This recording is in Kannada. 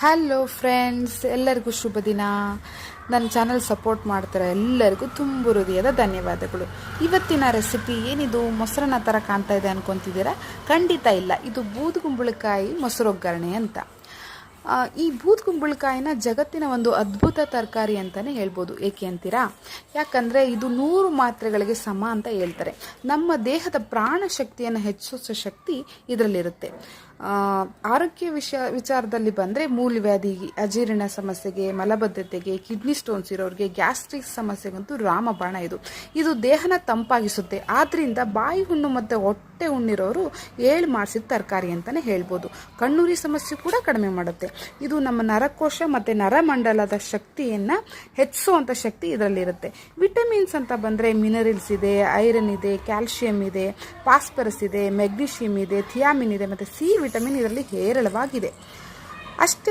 ಹಲೋ ಫ್ರೆಂಡ್ಸ್, ಎಲ್ಲರಿಗೂ ಶುಭ ದಿನ. ನನ್ನ ಚಾನಲ್ ಸಪೋರ್ಟ್ ಮಾಡ್ತಾರೆ ಎಲ್ಲರಿಗೂ ತುಂಬ ಹೃದಯದ ಧನ್ಯವಾದಗಳು. ಇವತ್ತಿನ ರೆಸಿಪಿ ಏನಿದು ಮೊಸರನ್ನ ಥರ ಕಾಣ್ತಾ ಇದೆ ಅನ್ಕೊತಿದ್ದೀರಾ? ಖಂಡಿತ ಇಲ್ಲ, ಇದು ಬೂದುಗುಂಬಳಕಾಯಿ ಮೊಸರೊಗ್ಗರಣೆ ಅಂತ. ಈ ಬೂದುಗುಂಬಳಕಾಯಿನ ಜಗತ್ತಿನ ಒಂದು ಅದ್ಭುತ ತರಕಾರಿ ಅಂತಲೇ ಹೇಳ್ಬೋದು. ಏಕೆ ಅಂತೀರಾ? ಯಾಕಂದರೆ ಇದು 100 ಮಾತ್ರೆಗಳಿಗೆ ಸಮ ಅಂತ ಹೇಳ್ತಾರೆ. ನಮ್ಮ ದೇಹದ ಪ್ರಾಣ ಶಕ್ತಿಯನ್ನು ಹೆಚ್ಚಿಸೋ ಶಕ್ತಿ ಇದರಲ್ಲಿರುತ್ತೆ. ಆರೋಗ್ಯ ವಿಚಾರದಲ್ಲಿ ಬಂದರೆ ಮೂಲವ್ಯಾಧಿ, ಅಜೀರ್ಣ ಸಮಸ್ಯೆಗೆ, ಮಲಬದ್ಧತೆಗೆ, ಕಿಡ್ನಿ ಸ್ಟೋನ್ಸ್ ಇರೋರಿಗೆ, ಗ್ಯಾಸ್ಟ್ರಿಕ್ ಸಮಸ್ಯೆಗಂತೂ ರಾಮಬಾಣ ಇದು ದೇಹನ ತಂಪಾಗಿಸುತ್ತೆ. ಆದ್ದರಿಂದ ಬಾಯಿ ಹುಣ್ಣು ಮತ್ತು ಹೊಟ್ಟೆ ಹುಣ್ಣಿರೋರು ಮಾಡಿಸಿದ ತರಕಾರಿ ಅಂತಲೇ ಹೇಳ್ಬೋದು. ಕಣ್ಣುರಿ ಸಮಸ್ಯೆ ಕೂಡ ಕಡಿಮೆ ಮಾಡುತ್ತೆ. ಇದು ನಮ್ಮ ನರಕೋಶ ಮತ್ತು ನರಮಂಡಲದ ಶಕ್ತಿಯನ್ನು ಹೆಚ್ಚಿಸುವಂಥ ಶಕ್ತಿ ಇದರಲ್ಲಿರುತ್ತೆ. ವಿಟಮಿನ್ಸ್ ಅಂತ ಬಂದರೆ ಮಿನರಲ್ಸ್ ಇದೆ, ಐರನ್ ಇದೆ, ಕ್ಯಾಲ್ಶಿಯಂ ಇದೆ, ಫಾಸ್ಫರಸ್ ಇದೆ, ಮೆಗ್ನೀಷಿಯಂ ಇದೆ, ಥಿಯಾಮಿನ್ ಇದೆ ಮತ್ತು ಸಿ ವಿಟಮಿನ್ ಇದರಲ್ಲಿ ಹೇರಳವಾಗಿದೆ. ಅಷ್ಟೇ